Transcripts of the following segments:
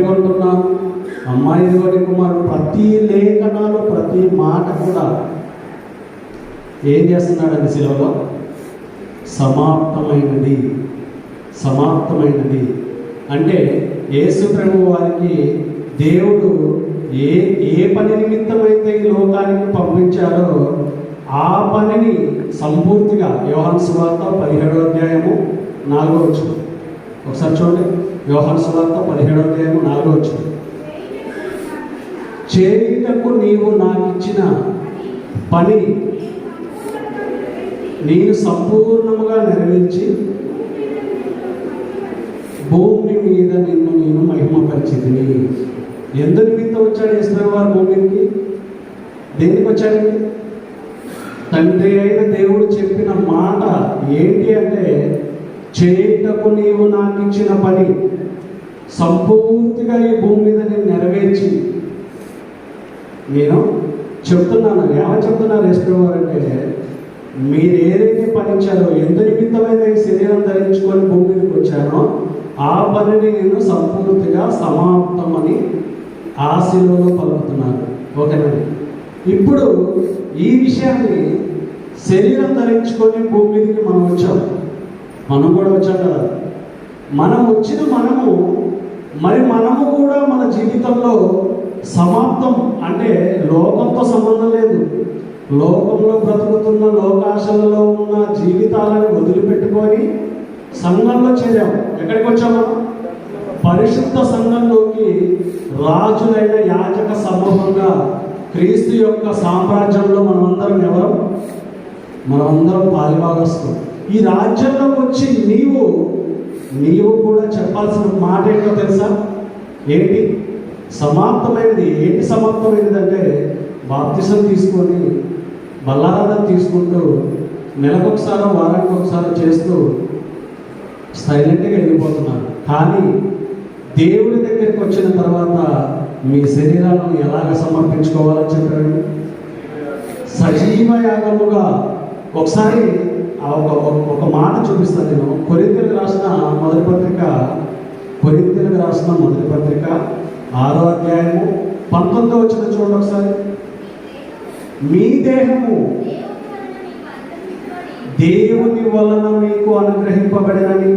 కొంటున్నాను అమ్మాయి వారి కుమారుడు ప్రతి లేఖనాలు ప్రతి మాట కూడా ఏం చేస్తున్నాడండి శిలువలో? సమాప్తమైనది, సమాప్తమైనది అంటే యేసు ప్రభు వారికి దేవుడు ఏ పని నిమిత్తమైతే ఈ లోకానికి పంపించారో ఆ పనిని సంపూర్తిగా యోహాను సువార్త 17వ అధ్యాయము 4వ వచనం ఒకసారి చూడండి. యోహాను సువార్త 17వ అధ్యాయము 4వ వచనం. చేయుటకు నీవు నాకు ఇచ్చిన పని నేను సంపూర్ణముగా నెరవేర్చి భూమి మీద నిన్ను నేను మహిమపరిచితిని. ఎందు నిమిత్తం వచ్చాడు యేసు వారు భూమికి? దేనికి వచ్చాడండి? తండ్రి అయిన దేవుడు చెప్పిన మాట ఏంటి అంటే, చేయుటకు నీవు నాకు ఇచ్చిన పని సంపూర్తిగా ఈ భూమి మీద నేను నెరవేర్చి నేను చెప్తున్నాను. ఏమని చెప్తున్నారు యేసు వారు అంటే, మీరు ఏదైతే పనిచ్చారో, ఎందు నిమిత్తమైన ఈ శరీరం ధరించుకొని భూమి మీదకి వచ్చానో ఆ పనిని నేను సంపూర్తిగా సమాప్తమని ఆ శిలువలో పలుకుతున్నాను. ఓకేనండి. ఇప్పుడు ఈ విషయాన్ని శరీరం ధరించుకొని భూమి మీదకి మనం వచ్చాం, మనం కూడా వచ్చాం కదా. మనం వచ్చిన మనము కూడా మన జీవితంలో సమాప్తం అంటే లోకంతో సంబంధం లేదు. లోకంలో బ్రతుకుతున్న లోకాశలలో ఉన్న జీవితాలను వదిలిపెట్టుకొని సంఘంలో చేరాము. ఎక్కడికి వచ్చాము? పరిశుద్ధ సంఘంలోకి రాజులైన యాజక సమూహంగా క్రీస్తు యొక్క సామ్రాజ్యంలో మనమందరం పాలిభాగస్తులు. ఈ రాజ్యంలో వచ్చి నీవు కూడా చెప్పాల్సిన మాట ఏంటో తెలుసా? ఏంటి సమాప్తమైనది? ఏంటి సమాప్తమైనది అంటే, బాప్తిసం తీసుకొని బల్లారాధన తీసుకుంటూ నెలకొకసారో వారానికి ఒకసారి చేస్తూ సైలెంట్గా వెళ్ళిపోతున్నారు. కానీ దేవుడి దగ్గరికి వచ్చిన తర్వాత మీ శరీరాలను ఎలాగ సమర్పించుకోవాలని చెప్పాడు? సజీవ యాగముగా. ఒకసారి ఒక మాట చూపిస్తాను నేను. కొరింథీయులకు రాసిన మొదటి పత్రిక 6వ అధ్యాయము 19వ వచనం చూడండి ఒకసారి. మీ దేహము దేవుని వలన మీకు అనుగ్రహింపబడినని,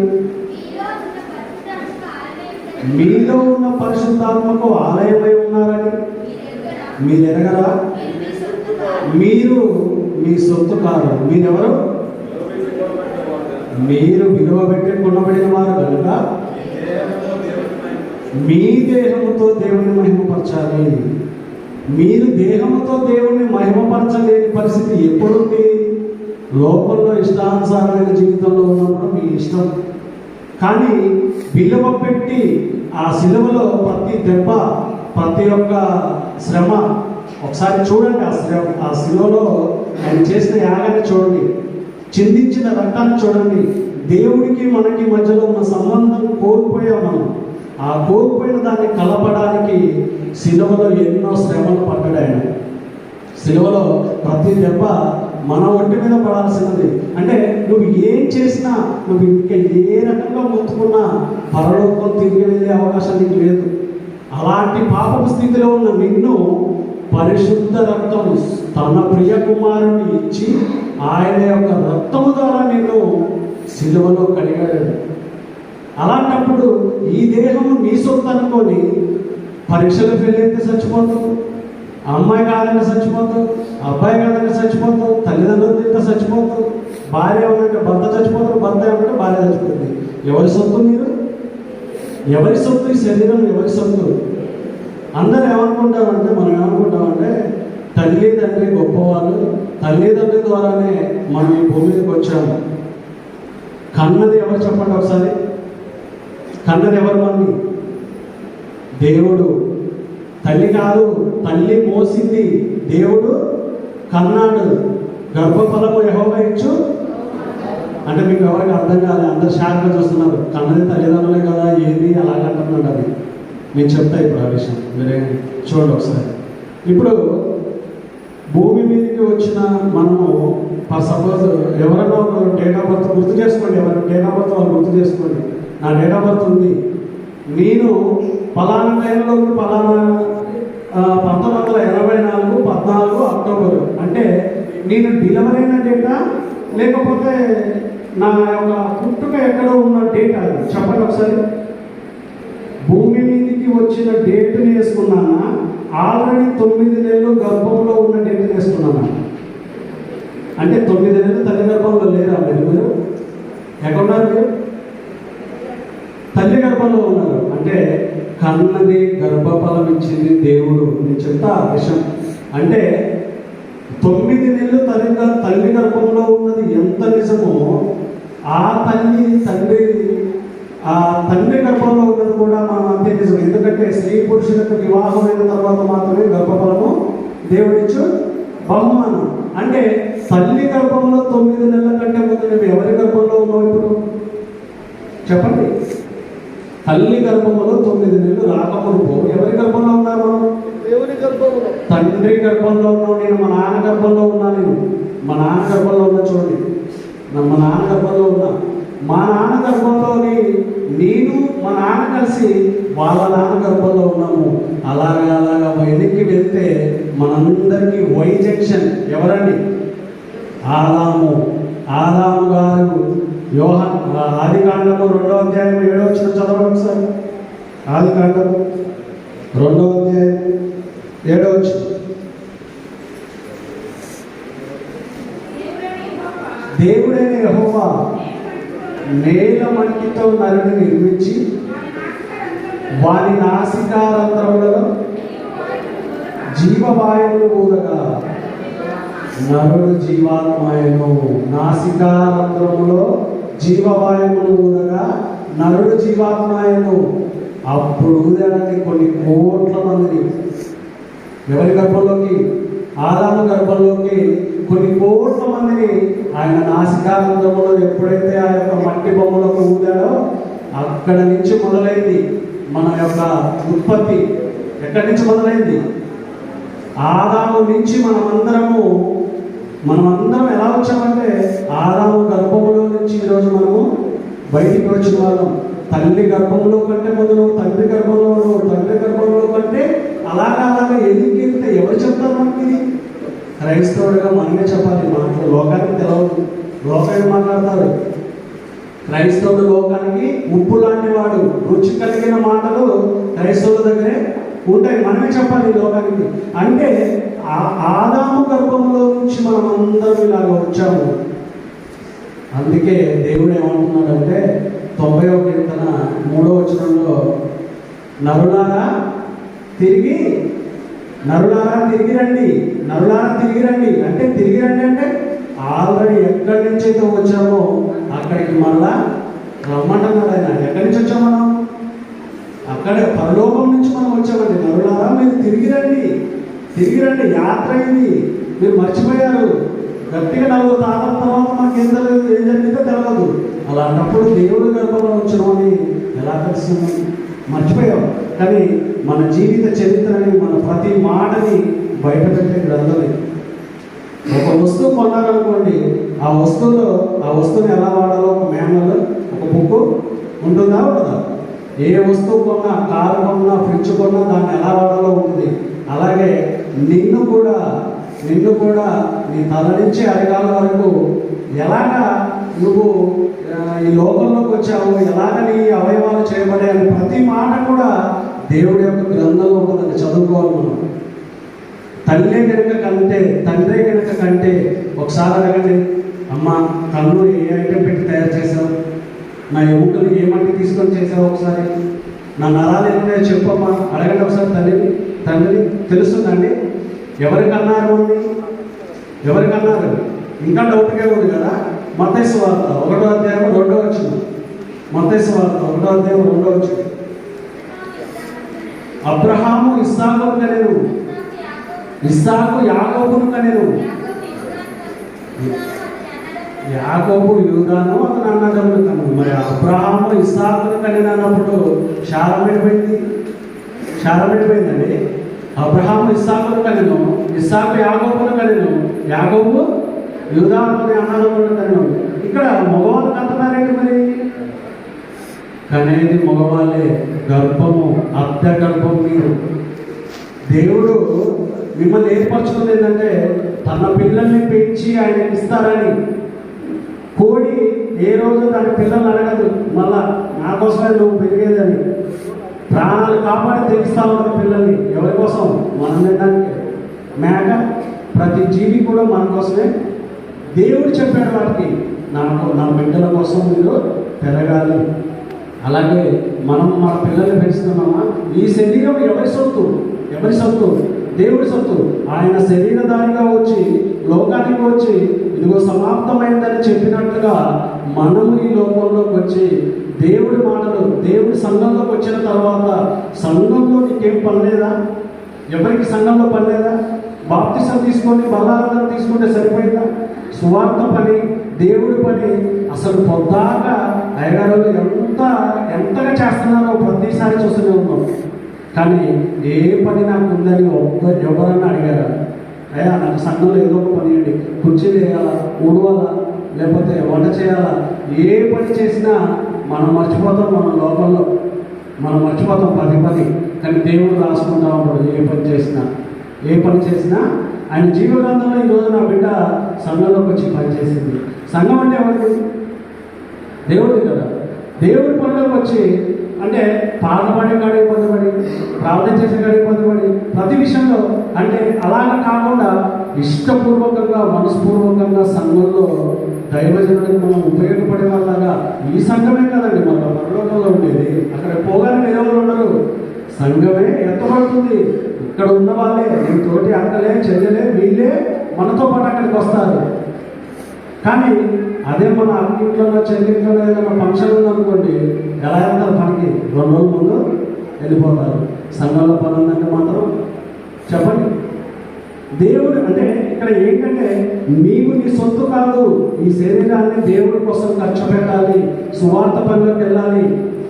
మీలో ఉన్న పరిశుద్ధాత్మకు ఆలయమై ఉన్నారని మీరు ఎరగరా? మీరు మీ సొత్తు కాదు. మీరెవరు? మీరు విలువ పెట్టి కొనబడిన వారు కనుక మీ దేహముతో దేవుని మహిమపరచాలి. మీరు దేహముతో దేవుణ్ణి మహిమపరచలేని పరిస్థితి ఎప్పుడుంది? లోకంలో ఇష్టానుసారమైన జీవితంలో ఉన్నప్పుడు మీ ఇష్టం. కానీ విలువ పెట్టి ఆ శిలువలో ప్రతి దెబ్బ, ప్రతి ఒక్క శ్రమ ఒకసారి చూడండి. ఆ శిలువలో ఆయన చేసిన యాగాన్ని చూడండి, చిందించిన రక్తాన్ని చూడండి. దేవుడికి మనకి మధ్యలో ఉన్న సంబంధం కోల్పోయాం మనం. ఆ కోల్పోయిన దాన్ని కలపడానికి శిలువలో ఎన్నో శ్రమలు పడ్డాడు ఆయన. శిలువలో ప్రతి దెబ్బ మన ఒంటి మీద పడాల్సినది. అంటే నువ్వు ఏం చేసినా, నువ్వు ఇంకా ఏ రకంగా మొత్తుకున్నా పరలోకం తిరిగి వెళ్ళే అవకాశం నీకు లేదు. అలాంటి పాపపు స్థితిలో ఉన్న నిన్ను పరిశుద్ధ రక్తము, తన ప్రియ కుమారుని ఇచ్చి ఆయన యొక్క రక్తము ద్వారా నిన్ను శిలువలో కడిగాడు. అలాంటప్పుడు ఈ దేహము నీ సొత్తు అనుకొని పరీక్షలు ఫెయిల్ అయితే చచ్చిపోతావు, అమ్మాయి కాదంటే చచ్చిపోతావు, అబ్బాయి కాదంటే చచ్చిపోతావు, తల్లిదండ్రులు తింటే చచ్చిపోతావు, భార్య ఏమంటే భర్త చచ్చిపోతావు, భర్త ఏమంటే భార్య చచ్చిపోతుంది. ఎవరి సొత్తు మీరు? ఎవరి సొత్తు? ఈ శరీరం ఎవరి సొత్తు? అందరూ ఏమనుకుంటామంటే, మనం ఏమనుకుంటామంటే తల్లిదండ్రి గొప్పవాళ్ళు, తల్లిదండ్రుల ద్వారానే మనం ఈ భూమి మీదకి వచ్చాము. కన్నది ఎవరు చెప్పండి ఒకసారి? కన్నది ఎవరు? మనని దేవుడు. తల్లి కాదు, తల్లి మోసింది, దేవుడు కన్నాడు. గర్భఫలము యెహోవా ఇచ్చు అంటే మీకు ఎవరికి అర్థం కాలేదు, అందరు షాక్గా చూస్తున్నారు. కన్నది తల్లిదండ్రులే కదా, ఏది అలాగంటున్నాడు. అది నేను చెప్తా ఇప్పుడు ఆ విషయం, మీరే చూడండి ఒకసారి. ఇప్పుడు భూమి మీదకి వచ్చిన మనము సపోజ్ ఎవరైనా ఒక డేట్ ఆఫ్ బర్త్ గుర్తు చేసుకోండి. ఎవరి డేట్ ఆఫ్ బర్త్ వాళ్ళు గుర్తు చేసుకోండి. నా డేట్ ఆఫ్ బర్త్ ఉంది, నేను పలానా టైంలో పలానా 1984 14 అక్టోబర్ అంటే నేను డెలివరీ అయిన డేటా లేకపోతే నా యొక్క పుట్టుక ఎక్కడో ఉన్న డేటా చెప్పండి ఒకసారి. భూమి మీదకి వచ్చిన డేట్ని వేసుకున్నానా, ఆల్రెడీ 9 నెలలు గర్భంలో ఉన్న డేట్ని వేసుకున్నానా? అంటే 9 నెలలు తల్లి గర్భంలో లేరా మీరు? ఎక్కడున్నారు మీరు? తల్లి గర్భంలో ఉన్నారు. అంటే కన్నది గర్భఫలం ఇచ్చింది దేవుడు. నేను చెప్తా ఆ విషయం. అంటే 9 నెలలు తల్లి గర్భంలో ఉన్నది ఎంత నిజమో, ఆ తండ్రి గర్భంలో ఉన్నది కూడా మనం అంతే నిజం. ఎందుకంటే స్త్రీ పురుషులకు వివాహమైన తర్వాత మాత్రమే గర్భఫలము దేవుడిచ్చు బహుమానం. అంటే తల్లి గర్భంలో 9 నెలల కంటే ముందు నువ్వు ఎవరి గర్భంలో ఉన్నావు ఇప్పుడు చెప్పండి? తల్లి గర్భంలో 9 నెలలు రాకమునుపు ఎవరి గర్భంలో ఉన్నారు? దేవుని గర్భంలో, తండ్రి గర్భంలో ఉన్నావు. నేను మా నాన్న గర్భంలో ఉన్నా. మా నాన్న గర్భంలో ఉన్నా. చూడండి, మా నాన్న గర్భంలో ఉన్నా. మా నాన్న గర్భంలోని నేను మా నాన్న కలిసి వాళ్ళ నాన్న గర్భంలో ఉన్నాము. అలాగా వెనక్కి వెళ్తే మనందరికీ వై జంక్షన్ ఎవరండి? ఆదాము గారు. ఆదికాండము 2వ అధ్యాయం 7వ వచనం చదవండి ఒకసారి. ఆదికాండము 2వ అధ్యాయం 7వ వచనం. దేవుడైన యెహోవా నేల మట్టితో నరుని నిర్మించి వారి నాసికారంధ్రములలో జీవవాయువులు ఊదగా నరుడు జీవాత్మాయను. నాసికారంధ్రములో జీవవాయువులు ఊదగా నరుడు జీవాత్మాయను. అప్పుడు ఊదడానికి కొన్ని కోట్ల మందిని ఎవరి గర్భంలోకి? ఆదాము గర్భంలోకి కొన్ని కోట్ల మందిని ఆయన నాసికారంధ్రములో ఎప్పుడైతే ఆ యొక్క మట్టి బొమ్మలకు ఊదాడో అక్కడ నుంచి మొదలైంది మన యొక్క ఉత్పత్తి. ఎక్కడి నుంచి మొదలైంది? ఆదాము నుంచి మనమందరం ఎలా వచ్చామంటే ఆదాము గర్భంలో నుంచి ఈరోజు మనము బయటికి వచ్చిన వాళ్ళం. తల్లి గర్భంలో కంటే ముందు తండ్రి గర్భంలో తండ్రి గర్భంలో కంటే అలాగా ఎదిగితే ఎవరు చెప్తారు మనకి? క్రైస్తవుడిగా మనమే చెప్పాలి. మాటలు లోకానికి తెలవదు. లోకాన్ని మాట్లాడతారు. క్రైస్తవుడు లోకానికి ఉప్పు లాంటి వాడు. రుచి కలిగిన మాటలు క్రైస్తవుల దగ్గరే ఉంటాయి. మనమే చెప్పాలి లోకానికి. అంటే ఆదాము గర్భంలో నుంచి మనం అందరం ఇలాగ వచ్చాము. అందుకే దేవుడు ఏమంటున్నాడంటే 90వ కీర్తన 3వ వచనంలో నరులారా తిరిగి రండి, నరులారా తిరిగి రండి. అంటే తిరిగి రండి అంటే ఆల్రెడీ ఎక్కడి నుంచి అయితే వచ్చామో అక్కడికి మళ్ళా రమ్మంటున్నాడు ఆయన. ఎక్కడి నుంచి వచ్చాము మనం? అక్కడే పరలోకం నుంచి మనం వచ్చామండి. నరులారా మీరు తిరిగి రండి. యాత్ర అయింది, మీరు మర్చిపోయారు. గట్టిగా 4 తాతల తర్వాత మనకి ఏం జరిగిందో తెలియదు. అలాంటప్పుడు దేవుడి గర్భంలో వచ్చినామని ఎలా తెలుస్తుంది? మర్చిపోయాం. కానీ మన జీవిత చరిత్రని, మన ప్రతి మాటని బయటపెట్టే గ్రంథమే. ఒక వస్తువు కొన్నారనుకోండి, ఆ వస్తువుని ఎలా వాడాలో ఒక మాన్యువల్, ఒక బుక్ ఉంటుందా ఉండదా? ఏ వస్తువు కొన్నా, కారు కొన్నా, ఫ్రిడ్జ్ కొన్నా దాన్ని ఎలా వాడాలో ఉంటుంది. అలాగే నిన్ను కూడా నీ తల నుంచి అరికాల వరకు ఎలాగా నువ్వు ఈ లోకంలోకి వచ్చావు, ఎలాగ నీ అవయవాలు చేయబడాయని ప్రతి మాట కూడా దేవుడి యొక్క గ్రంథంలో ఉంటుందని చదువుకోవాలి మనం. తండ్రే కనుక కంటే ఒకసారి అడగండి, అమ్మ కన్ను ఏ ఐటెం పెట్టి తయారు చేసావు? నా ఎముకలు ఏమంటే తీసుకొని చేసావు? ఒకసారి నా నరాలు ఏమైనా చెప్పమ్మా, అడగండి ఒకసారి తండ్రిని. తెలుస్తుందండి ఎవరికన్నారు? ఇంకా డౌట్గా ఉంది కదా. మత్తయి సువార్త 1వ అధ్యాయం 2వ వచనం. మత్తయి సువార్త 1వ అధ్యాయం 2వ వచనం. అబ్రహాము ఇస్సాకును కనెను, ఇస్సాకు యాకోబును కనెను. యాకోబు యూదాను అతని అన్నదమ్ములు కను. మరి అబ్రహాము ఇస్సాకును కనెనప్పుడు శారం ఎడిపోయిందండి. అబ్రహాము ఇస్సాకును కనెను, ఇస్సాకు యాకోబును కనెను, యాకోబు యూదా అతని అన్నదమ్ములు కనెను. ఇక్కడ మగవాళ్ళు కంటున్నారేంటి? మరి కనేది మగవాళ్ళే. గర్భము, అద్దె గర్భం మీరు. దేవుడు మిమ్మల్ని ఏర్పరచుకుంది ఏంటంటే తన పిల్లల్ని పెంచి ఆయన ఇస్తారని. కోడి ఏ రోజు దాని పిల్లల్ని అడగదు మళ్ళా నా కోసమే నువ్వు పెరిగేదని. ప్రాణాలు కాపాడి తెగిస్తా ఉన్న పిల్లల్ని ఎవరి కోసం? మనం తినడానికి. మేక, ప్రతి జీవి కూడా మన కోసమే. దేవుడు చెప్పాడు వాటికి, నా బిడ్డల కోసం మీరు పెరగాలి. అలాగే మనం మన పిల్లల్ని పెంచుతున్నామా? ఈ శరీరం ఎవరి సొత్తు? ఎవరి సొత్తు? దేవుడి సొత్తు. ఆయన శరీరధారిగా వచ్చి లోకానికి వచ్చి ఇదిగో సమాప్తమైందని చెప్పినట్లుగా మనము ఈ లోకంలోకి వచ్చి దేవుడి మాటలు, దేవుడి సంఘంలోకి వచ్చిన తర్వాత సంఘంలో నీకేం పనిలేదా? ఎవరికి సంఘంలో పనిలేదా? బాప్తిసం తీసుకొని బలారాధన తీసుకుంటే సరిపోయిందా? సువార్త పని, దేవుడి పని అసలు పొద్దాకా అయ్యగారు ఎంతగా చేస్తున్నారో ప్రతిసారి చూస్తూనే ఉన్నాం. కానీ ఏ పని నాకు ఉందని ఎవరన్నా అడిగారా? అయ్యా నాకు సంఘంలో ఏదో ఒక పని అండి, కుర్చీలు వేయాలా, ఊడవాలా, లేకపోతే వంట చేయాలా, ఏ పని చేసినా మనం మర్చిపోతాం. మన లోకంలో మనం మర్చిపోతాం పది. కానీ దేవుడు రాసుకుంటా ఉంటాడు. ఏ పని చేసినా ఆయన జీవగ్రంథంలో ఈరోజు నా బిడ్డ సంఘంలోకి వచ్చి పనిచేసింది. సంఘం అంటే ఎవరికి? దేవుడిది కదా. దేవుడి పనులకు వచ్చి అంటే పాటపాడే కాడికి పొందబడి, ప్రార్థన చేసే కాడికి పొందబడి, ప్రతి విషయంలో అంటే అలాగా కాకుండా ఇష్టపూర్వకంగా మనస్పూర్వకంగా సంఘంలో దైవజనుడికి మనం ఉపయోగపడే వాళ్ళగా ఈ సంఘమే కదండి మన పరలోకంలో ఉండేది. అక్కడ పోగానే వేరే ఉండరు, సంఘమే ఎత్తబడుతుంది. ఇక్కడ ఉన్న వాళ్ళే, నీ తోటి అక్కలే, చెల్లెలే, వీళ్ళే మనతో పాటు అక్కడికి వస్తారు. కానీ అదే మన అన్నింట్లోనో చెల్లింట్లో ఏదైనా ఫంక్షన్ ఉందనుకోండి, ఎలా వెళ్తారు పనికి? 2 రోజుల ముందు వెళ్ళిపోతారు. సంఘంలో పని ఉందంటే మాత్రం చెప్పండి. దేవుడు అంటే ఇక్కడ ఏంటంటే మీకు నీ సొత్తు కాదు, ఈ శరీరాన్ని దేవుడి కోసం ఖర్చు పెట్టాలి, సువార్త పనిలోకి వెళ్ళాలి.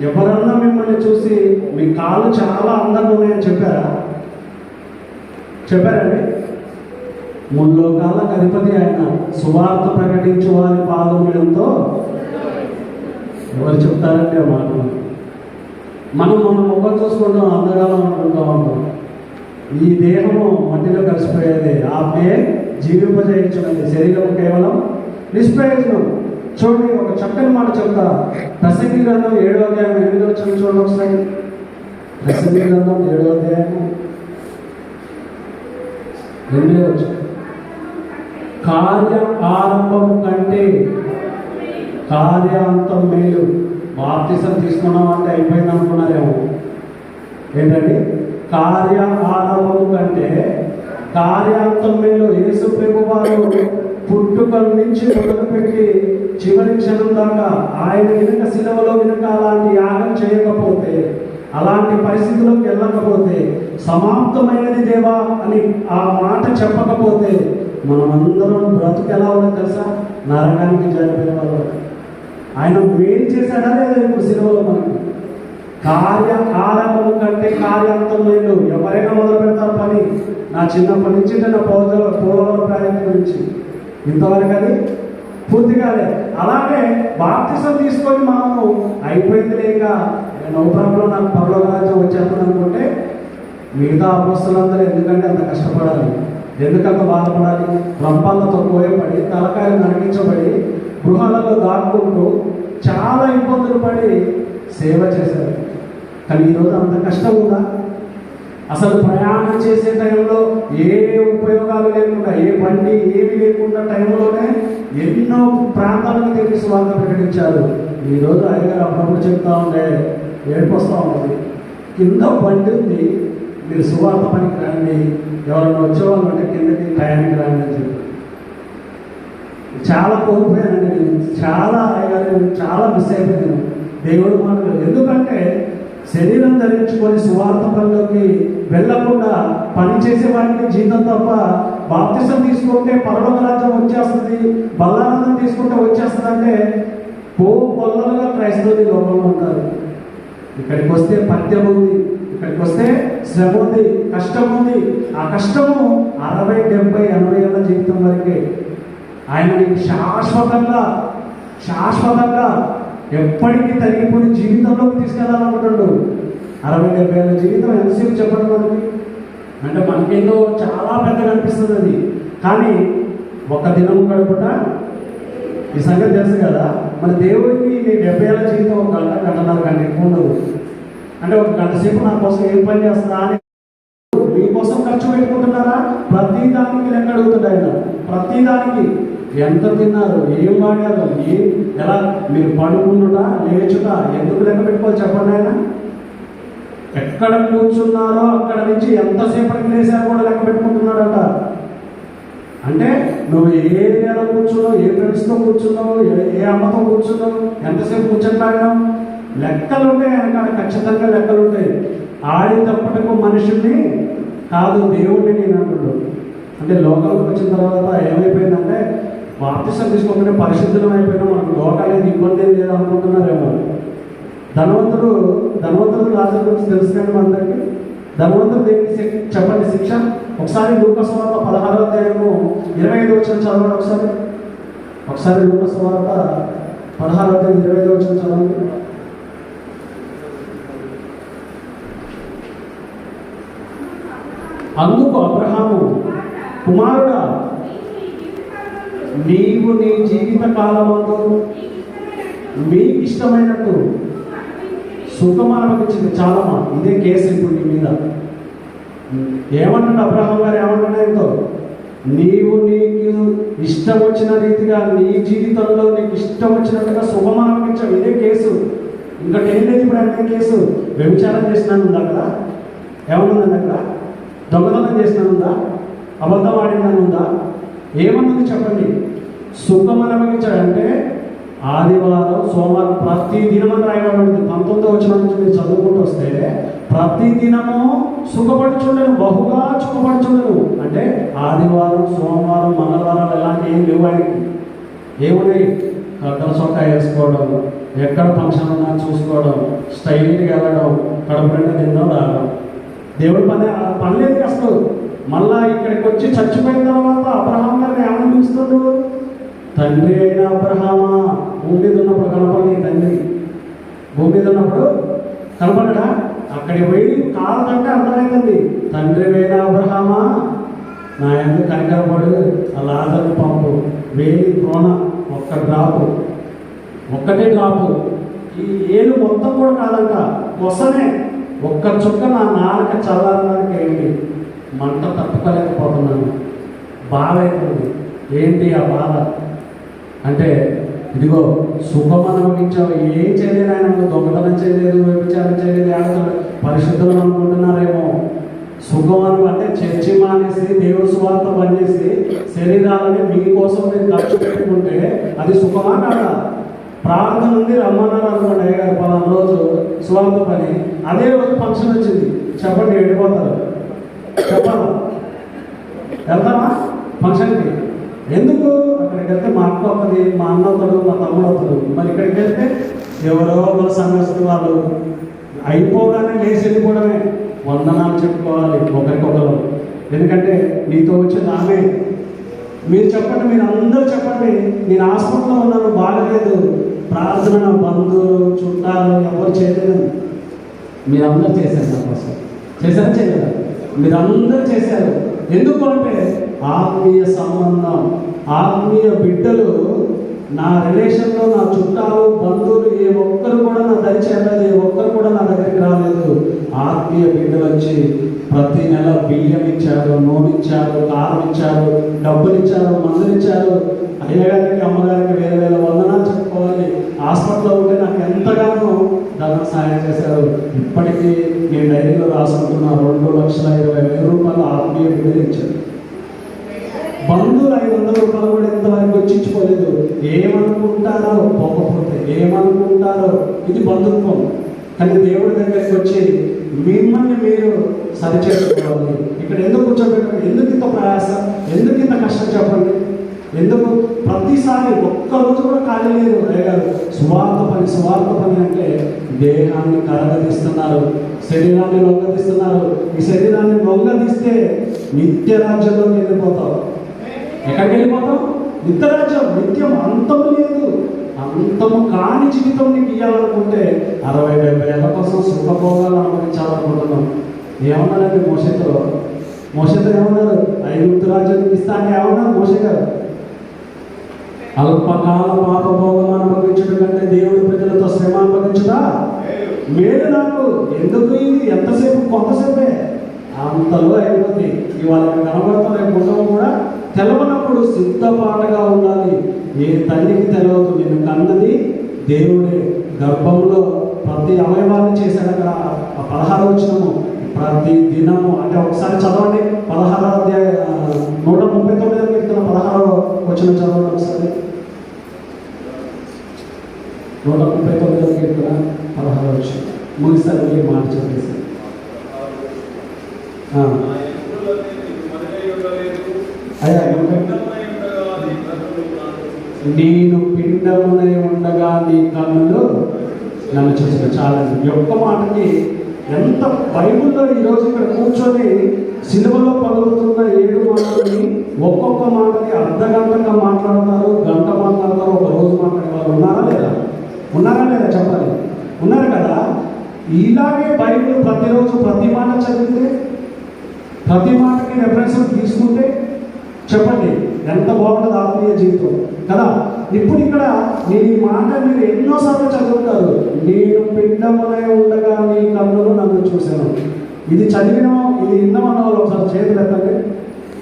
ఎవరన్నా మిమ్మల్ని చూసి మీ కాళ్ళు చాలా అందంగా ఉన్నాయని చెప్పారండి? ముల్లోకాలకు అధిపతి ఆయన, సువార్త ప్రకటించు వారి పాదములంతో ఎవరు చెప్తారంటే ఆ మాట? మనం మన ముఖం చూసుకుంటాం, అందగా అనుకుంటా ఉంటాం. ఈ దేహము మట్టిలో కలిసిపోయేది, ఆత్మే జీవింపజేయించున్నది, శరీరం కేవలం నిష్ప్రయోజనం. చూడండి, ఒక చక్కని మాట చెప్తా. ప్రసంగి గ్రంథం 7వ అధ్యాయం 8వ వచనం చూడండి ఒకసారి. ప్రసంగి గ్రంథం 7వ అధ్యాయం 8వ వచనం. కార్య ఆరంభం కంటే కార్యాంతం మేలు. బాప్తిసం తీసుకున్నాం అంటే అయిపోయింది అనుకున్నారేమో. ఏంటండి? కార్య ఆరంభం కంటే కార్యాంతం మేలు. యేసు ప్రభు వారు పుట్టుకల నుంచి మొదలుపెట్టి చివరి క్షణం దాకా ఆయన వెనుక శిలువలో వెనుక అలాంటి యాగం చేయకపోతే, అలాంటి పరిస్థితుల్లోకి వెళ్ళకపోతే, సమాప్తమైనది దేవా అని ఆ మాట చెప్పకపోతే మనమందరం బ్రతుకు ఎలా ఉండదు తెలుసా? నరకానికి జరిపిన వాళ్ళు. ఆయన వేడి చేశాడా లేదా ఇప్పుడు శిలువలో? మనకి కార్య ఆరంభం కంటే కార్యాంతం లేదు. ఎవరైనా మొదలు పెడతారు పని. నా చిన్నప్పటి నుంచి నా పూర్వ ప్రాజెక్ట్ గురించి ఇంతవరకు అది పూర్తి కాలే. అలాగే బాప్తిసం తీసుకొని మనము అయిపోయింది లేక నౌప్రాంలో నాకు పరలోక రాజ్యం వచ్చేస్తుంది అనుకుంటే, మిగతా అపోస్తలులందరూ ఎందుకంటే అంత కష్టపడాలి, ఎందుకంత బాధపడాలి? రంపాలతో కోయబడి, తలకాయలు నరికించబడి, గృహాలలో దాక్కుంటూ చాలా ఇబ్బందులు పడి సేవ చేశారు. కానీ ఈరోజు అంత కష్టం ఉందా? అసలు ప్రయాణం చేసే టైంలో ఏ ఉపయోగాలు లేకుండా, ఏ బండి ఏమి లేకుండా టైంలోనే ఎన్నో ప్రాంతాలకు తిరిగి స్వార్థ ప్రకటించారు. ఈరోజు అయ్యగారు అప్పుడప్పుడు చెప్తా ఉండే, ఏడుపొస్తూ ఉంటుంది. కింద బండి ఉంది, మీరు సువార్త పనికి రండి, ఎవరైనా వచ్చేవాళ్ళు అంటే కిందకి టయానికి రండి అని చెప్పి చాలా కోల్పోయానండి నేను. చాలా అయ్యగారు చాలా మిస్ అయిపోయాను దేవుడి మాటలు. ఎందుకంటే శరీరం ధరించుకొని సువార్త పనిలోకి వెళ్ళకుండా పనిచేసే వాడికి జీతం తప్ప, బాప్తిసం తీసుకుంటే పరలోక రాజ్యం వచ్చేస్తుంది, బలానందం తీసుకుంటే వచ్చేస్తుంది అంటే పొల్లలుగా క్రైస్తవులు లోకంలో ఉంటారు. ఇక్కడికి వస్తే పద్యం ఉంది, ఇక్కడికి వస్తే శ్రమ ఉంది, కష్టం ఉంది. ఆ కష్టము 60, 70, 80 ఏళ్ళ జీవితం వరకే. ఆయన శాశ్వతంగా ఎప్పటికీ తరిగిపోయి జీవితంలోకి తీసుకెళ్ళాలనుకుంటాడు. 60-70 ఏళ్ళ జీవితం ఎంతసేపు చెప్పండి మనకి? అంటే మనకేదో చాలా పెద్దగా అనిపిస్తుంది అది. కానీ ఒక దినం గడుపుట, ఈ సంగతి తెలుసు కదా. మన దేవుడికి నీ 70 ఏళ్ళ జీవితం ఒక గంట, గంటన్నర గంట ఎక్కువ ఉండదు. అంటే ఒక గంట సేపు నా కోసం ఏం పని చేస్తున్నా అని మీకోసం ఖర్చు పెట్టుకుంటున్నారా? ప్రతి దానికి లెక్క అడుగుతుంది ఆయన. ప్రతి దానికి ఎంత తిన్నారు, ఏం వాడారు, ఎలా మీరు పడుకుంటుట, లేచుట ఎందుకు లెక్క పెట్టుకోవాలి చెప్పండి ఆయన. ఎక్కడ కూర్చున్నారో అక్కడ నుంచి ఎంతసేపటికి లేసారో కూడా లెక్క పెట్టుకుంటున్నాడట. అంటే నువ్వు ఏ ఏరియాలో కూర్చున్నావు, ఏ ఫ్రెండ్స్తో కూర్చున్నావు, ఏ అమ్మతో కూర్చున్నావు, ఎంతసేపు కూర్చుంటాడినావు, లెక్కలు ఉంటాయి ఆయన. ఖచ్చితంగా లెక్కలు ఉంటాయి. ఆడితప్పటికు మనుషుల్ని కాదు దేవుడిని నేను అంటున్నాడు. అంటే లోకాలకు వచ్చిన తర్వాత ఏమైపోయిందంటే బాప్తిసం తీసుకోకుండా పరిశుద్ధం అయిపోయినా మనకు లోకాలేదు ఇబ్బంది ఏం లేదు అనుకుంటున్నారేమో. ధనవంతుడు రాజు గురించి తెలుసు కానీ మనందరికీ. ధనవంతుడు దేనికి చెప్పండి శిక్ష? ఒకసారి లూకా సువార్త 16వ అధ్యాయము 25వ వచనం చదవండి ఒకసారి లూకా సువార్త 16వ అధ్యాయం 25వ వచనం చదవండి. అందుకు అబ్రహాము, కుమారుడా, నీవు నీ జీవిత కాలమందు మీకు ఇష్టమైనట్టు సుఖం అనుభవించింది. చాలమ్మా, ఇదే కేసు ఇప్పుడు నీ మీద. ఏమంటాడు అబ్రహాం గారు? ఏమంటాడు ఎంతో? నీవు నీకు ఇష్టం వచ్చిన రీతిగా నీ జీవితంలో నీకు ఇష్టం వచ్చినట్టుగా సుఖం అనుభవించావు. ఇదే కేసు. ఇంకా ఏం లేదు ఇప్పుడు. అదే కేసు. వ్యభిచారం చేసినానుందా అక్కడ? ఏమనుందండి అక్కడ? దొంగతనం చేసినానుందా? అబద్ధం ఆడినానుందా? ఏమన్నది చెప్పండి? సుఖం అనుభవించాడంటే ఆదివారం, సోమవారం ప్రతి దినమని రాయబడింది. 19వ వచనం నుంచి మీరు చదువుకుంటూ వస్తే ప్రతి దినము సుఖపడుచుండను, బహుగా సుఖపడుచుండను. అంటే ఆదివారం, సోమవారం, మంగళవారం ఎలాంటి ఏం లేవు ఆయనకి. ఏమున్నాయి? కట్టల చొక్కా వేసుకోవడం, ఎక్కడ ఫంక్షన్ ఉన్నా చూసుకోవడం, స్టైల్గా వెళ్ళడం, కడుపు నిండా తినడం, రావడం. దేవుడి పని లేదు అసలు. మళ్ళా ఇక్కడికి వచ్చి చచ్చిపోయిన తర్వాత అబ్రహాం గారిని ఏమని పిలుస్తాడు? తండ్రి అయిన అబ్రహామా. భూమి మీద ఉన్నప్పుడు కనపడి తండ్రి, భూమి మీద ఉన్నప్పుడు కనపడడా? అక్కడికి పోయి కాదంటే అర్థమవుతుంది. తండ్రి అయిన అబ్రహామా, నా ఎందుకు కనికరపడు, ఆ లాజరు పంపు, వేలి కోన ఒక్క డ్రాపు, ఒక్కటే డ్రాపు, ఈ ఏలు మొత్తం కూడా కాదంట, కొసనే ఒక్క చుక్క నా నాలుక చల్లారడానికి ఏంటి మంట తట్టుకోలేకపోతున్నాను, బాధ అవుతుంది. ఏంటి ఆ బాధ అంటే, ఇదిగో సుఖం అనుభవించావు. ఏం చేయలేదు ఆయన, దొంగతనం చేయలేదు, వ్యభిచారం చేయలేదు, ఆడతాడు పరిశుద్ధులు అనుకుంటున్నారేమో. సుఖం అంటే చర్చి మానేసి దేవుడు సువార్త పనిచేసి శరీరాలని మీకోసం మీరు ఖర్చు పెట్టుకుంటే అది సుఖమా కాదా? ప్రార్థన ఉంది, రమ్మన్నారు అనుకోండి అయ్యగారు పలానా రోజు సువార్త పని, అదే రోజు ఫంక్షన్ వచ్చింది చెప్పండి, వెళ్ళిపోతారు. చెప్పాలా? వెళ్తామా ఫంక్షన్కి? ఎందుకు? అక్కడికి వెళ్తే మా అక్క అవుతుంది, మా అన్న అవుతాడు, మా తమ్ముడు అవుతాడు. మరి ఇక్కడికి వెళ్తే ఎవరో ఒకరు సంఘస్థులు వాళ్ళు అయిపోగానే లేచి వెళ్ళిపోవడమే. వందనాలు చెప్పుకోవాలి ఒకరికొకరు. ఎందుకంటే నీతో వచ్చిన ఆమె. మీరు చెప్పండి, మీరు అందరూ చెప్పండి, నేను హాస్పిటల్లో ఉన్నాను, బాగలేదు, ప్రార్థన నా బంధువులు చుట్టాలు ఎవరు చేయలేదు. మీరందరూ చేశారు నా కోసం. చేశారా చేయలేదా? మీరందరూ చేశారు. ఎందుకు అంటే ఆత్మీయ సంబంధం, ఆత్మీయ బిడ్డలు నా రిలేషన్లో, నా చుట్టాలు బంధువులు ఏ ఒక్కరు కూడా నా దయ చేయలేదు, ఏ ఒక్కరు కూడా నా దగ్గరికి రాలేదు. ఆత్మీయ బిడ్డలు వచ్చి ప్రతి నెల బియ్యం ఇచ్చారు, నూనె ఇచ్చారు, కారం ఇచ్చారు, డబ్బులు ఇచ్చారు, మందులు ఇచ్చారు. అయ్యగారికి అమ్మగారికి వేరే వేరే వందనాలు చెప్పుకోవాలి. హాస్పిటల్లో ఉంటే నాకు ఎంతగానో ధన సహాయం చేశారు. ఇప్పటికీ నేను డైరీలో రాసుకుంటున్న 2,20,000 రూపాయలు ఆత్మీయ బిడ్డలు ఇచ్చారు. బంధువులు 500 రూపాయలు కూడా ఇంతవరకు వచ్చి ఇచ్చుకోలేదు. ఏమనుకుంటారో పోకపోతే, ఏమనుకుంటారో, ఇది బంధుత్వం. కానీ దేవుడి దగ్గరికి వచ్చి మిమ్మల్ని మీరు సరిచేసుకోవాలి. ఇక్కడ ఎందుకు కూర్చోబెట్టాలి? ఎందుకు ఇంత ప్రయాస, ఎందుకు ఇంత కష్టం చెప్పండి? ఎందుకు ప్రతిసారి ఒక్కరోజు కూడా ఖాళీ లేదు? అయ్యారు స్వార్థ పని అంటే దేహాన్ని కరగదీస్తున్నారు, శరీరాన్ని లొంగదీస్తున్నారు. ఈ శరీరాన్ని లొంగదీస్తే నిత్య రాజ్యంలోకి వెళ్ళిపోతావు. ఎక్కడికి వెళ్ళిపోతావు? నిత్య రాజ్యం, నిత్యం, అంతం లేదు. అంతము కాని జీవితం నీకు ఇవ్వాలనుకుంటే 60-70 ఏళ్ళ కోసం సుఖభోగాలు అనుభవించాలనుకుంటున్నాం. ఏమన్నారండి మోషేతో ఏమన్నారు? ఐగుప్తు రాజ్యానికి ఇస్తా అంటే ఏమన్నారు మోషే గారు? అల్పకాల పాపభోగం అనుభవించడం కంటే దేవుడి ప్రజలతో శ్రమ అనుభవించుదా మేలు నాకు. ఎందుకు ఇది? ఎంతసేపు? కొంతసేపే, అంతలో అయిపోతుంది. ఇవాళ కనబడతాం, రేపు ఉండవు కూడా తెలవనప్పుడు సిద్ధపాటుగా ఉండాలి. ఏ తల్లికి తెలవదు నేను కన్నది దేవుడే. గర్భంలో ప్రతి అవయవాన్ని చేశాడు. అక్కడ 16 వచనము ప్రతి దినము అంటే ఒకసారి చదవండి. 16వ అధ్యాయం 139 కీర్తన 16వ వచనం చదవండి ఒకసారి. 139వ కీర్తన 16వ వచనం ముగిస్తారు మాట చెప్పేసి. అయ్యా నేను పిండమునై ఉండగా నీ కన్నులు నన్ను చూసిన. చాలండి. ఒక్క మాటకి ఎంత బైబిల్లో ఈరోజు ఇక్కడ కూర్చొని సిలువలో పలుకుతున్న 7 మాటలని ఒక్కొక్క మాటకి అర్ధగంటగా మాట్లాడతారు, గంట మాట్లాడతారు, ఒక రోజు మాట్లాడే వాళ్ళు ఉన్నారా లేదా చెప్పాలి. ఉన్నారు కదా. ఇలాగే బైబిల్ ప్రతిరోజు ప్రతి మాట చదివితే, ప్రతి మాటకి రెఫరెన్స్ తీసుకుంటే చెప్పండి ఎంత బాగుంటుంది ఆత్మీయ జీవితం కదా. ఇప్పుడు ఇక్కడ నేను ఈ మాట మీరు ఎన్నోసార్లు చదువుతారు. నేను పిండమునై ఉండగా నీ కన్నులు నన్ను చూశాను. ఇది చదివినా ఇది విన్నామన్న వాళ్ళు ఒకసారి చేతులు ఎత్తండి.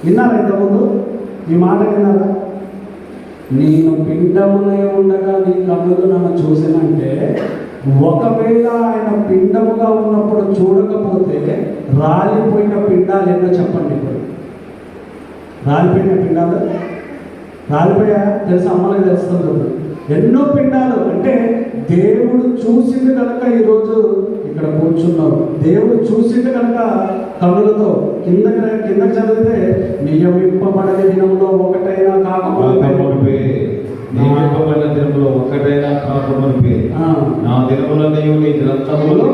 విన్నారా ఇంతకుముందు ఈ మాట? విన్నారా? నేను పిండమునై ఉండగా నీ కన్నులు నన్ను చూశానంటే, ఒకవేళ ఆయన పిండముగా ఉన్నప్పుడు చూడకపోతే రాలిపోయిన పిండాలు ఎన్నో చెప్పండి. ఇప్పుడు రాలిపోయిన పిండాలు రాలిపోయా తెలుసు, అమ్మలకు తెలుస్తుంది. ఎన్నో పిండాలు అంటే దేవుడు చూసింది కనుక ఈరోజు ఇక్కడ కూర్చున్నావు. దేవుడు చూసింది కనుక కన్నులతో కిందకి చదివితే నియమింపబడిన దినంలో ఒకటైనా కాకపోతే నియమింపబడిన దినంలో ఒకటైనా కాకపోతే నా దినములన్నయు నీ గ్రంథములో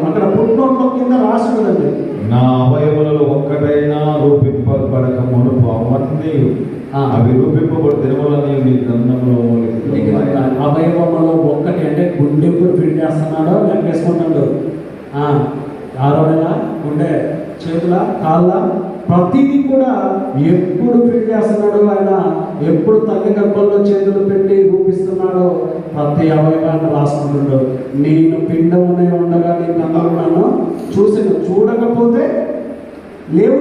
అక్కడ పుట్టినోట్లో కింద రాసి ఉన్నదండి. నా అవయవులలో ఒక్కటైనా రూపింపబడక మునుపు అవన్నీ అవి రూపింపబడి దినములన్నయు నీ గ్రంథంలో. అవయవంలో ఒక్కటి అంటే గుండె ఎప్పుడు ఫిట్ చేస్తున్నాడో లెక్కేసుకుంటాడు. ఆరోడలా గుండె, చేతుల, కాళ్ళ ప్రతిదీ కూడా ఎప్పుడు ఫిట్ చేస్తున్నాడో, ఆయన ఎప్పుడు తల్లి గర్భంలో చేతులు పెట్టి రూపిస్తున్నాడో ప్రతి అవయవాన్ని రాసుకుంటున్నాడు. నేను పిండమునే ఉండగా నీ కన్నులు నన్ను చూడకపోతే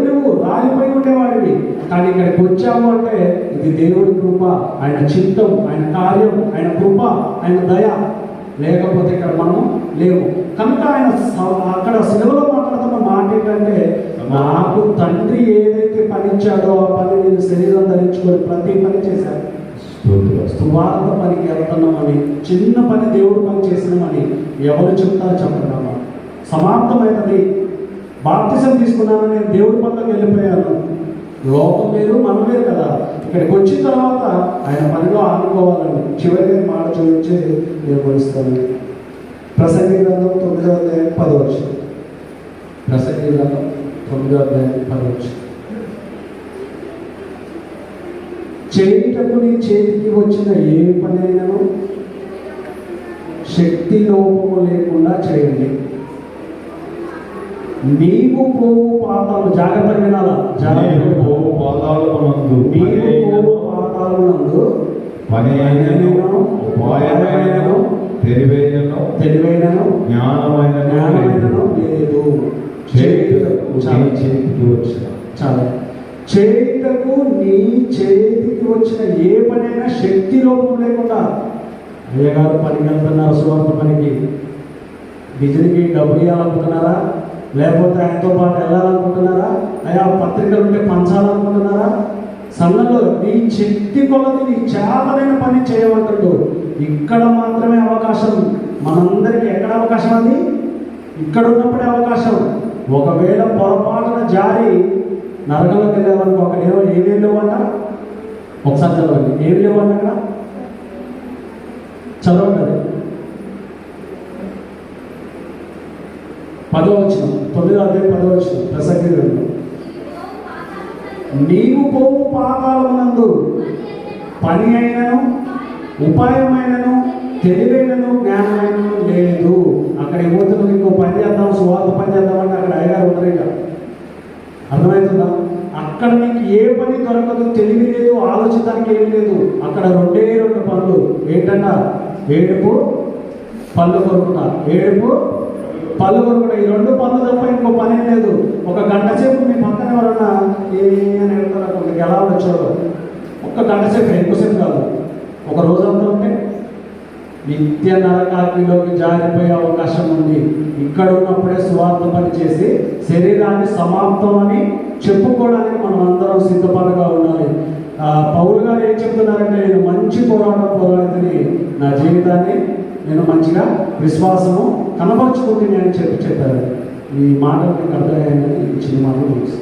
నువ్వు రాలిపోయి ఉండేవాడివి. కానీ ఇక్కడికి వచ్చావు అంటే ఇది దేవుడి కృప, ఆయన చిత్తం, ఆయన కార్యం, ఆయన కృప, ఆయన దయ. లేకపోతే ఇక్కడ మనం లేవు. కనుక ఆయన అక్కడ సిలువలో మాట్లాడుతున్న మాట ఏంటంటే, నాకు తండ్రి ఏదైతే పని ఇచ్చాడో ఆ పని నేను శరీరం ధరించుకొని ప్రతి పని చేశాను. సువార్త పనికి వెళ్తున్నామని, చిన్న పని దేవుడు పని చేసినామని ఎవరు చెప్తారో చెప్పండి. సమాప్తమైనది. బాప్తిసం తీసుకున్నాను, నేను దేవుడి పనులకు వెళ్ళిపోయాను. లోకం వేరు, మనం వేరు కదా. ఇక్కడికి వచ్చిన తర్వాత ఆయన పనిలో ఆనుకోవాలని చివరి మాట చూపించి నిర్వహిస్తాను. ప్రసంగి గ్రంథం 9వ అధ్యాయం 10వ వచనం. ప్రసంగి గ్రంథం 9వ అధ్యాయం 10వ వచనం. చేయుటకు నీ చేతికి వచ్చిన ఏ పనైనను శక్తి లోపము లేకుండా చేయండి. నీవు పోవు పాతాలు, జాగ్రత్తగా వినాలా, పోవు పాతాళమునందు పని అయినను ఉపాయమైనను తెలివైనను జ్ఞానమైనను లేదు. చేతికి వచ్చిన చాలా చేయుటకు నీ చేతికి వచ్చిన ఏ పనైనా శక్తి లోపం లేకుండా. అయ్యగారు పనికి వెళ్తున్నారు, సువార్త పనికి, బిజినెస్కి డబ్బులు ఇవ్వాలనుకుంటున్నారా? లేకపోతే ఆయనతో పాటు వెళ్ళాలనుకుంటున్నారా? అయ్యా పత్రికలు ఉంటే పంచాలనుకుంటున్నారా? సంఘంలో నీ శక్తి కొలది నీ చేతనైన పని చేయమంటాడు. ఇక్కడ మాత్రమే అవకాశం మనందరికీ. ఎక్కడ అవకాశం? అది ఇక్కడ ఉన్నప్పుడే అవకాశం. ఒకవేళ పొరపాటున జారి నరకంలోకి వెళ్ళేవాళ్ళకి ఒక ఏమేమి లేవంట? ఒకసారి చదవండి. ఏమి లేవంట అక్కడ? చదవండి. 10వ వచనం, 9వ అధ్యాయం 10వ వచనం. ప్రసంగి గ్రంథం. నీవు పోవు పాతాళమునందు పని అయినను ఉపాయమైనను తెలివైనను జ్ఞానమైనను లేదు. అక్కడ ఏమవుతుంది, ఇంకో పని చేద్దాం, స్వార్థ పని చేద్దామంటే అక్కడ అయ్యగారు ఉండరు. ఇక అర్థమవుతుందా? అక్కడ నీకు ఏ పని దొరకదు, తెలివి లేదు, ఆలోచించడానికి ఏమి లేదు. అక్కడ రెండే రెండు పనులు ఏంటన్నా, ఏడుపు పళ్ళు కొరుకుట, ఏడుపు పళ్ళు కొరుకుట. ఈ రెండు పనులు తప్ప ఇంకో పని లేదు. ఒక గంట సేపు మీ పక్కన ఎవరన్నా అని వెళ్తారు, ఎలా వచ్చాడు, ఒక్క గంట సేపు, ఎక్కువసేపు కాదు, ఒక రోజంతా ఉంటే నిత్య నరకాగ్నిలోకి జారిపోయే అవకాశం ఉంది. ఇక్కడ ఉన్నప్పుడే స్వార్థ పని చేసి శరీరాన్ని సమాప్తం అని చెప్పుకోవడానికి మనం అందరం సిద్ధపడగా ఉండాలి. పౌలు గారు ఏం చెప్తున్నారంటే, నేను మంచి పోరాటం పోరాడితే నా జీవితాన్ని నేను మంచిగా విశ్వాసము కనపరుచుకుంటుంది అని చెప్పారు. ఈ మాటలు మీకు అర్థమయ్యాయని చిన్న మాటలు తెలుసు.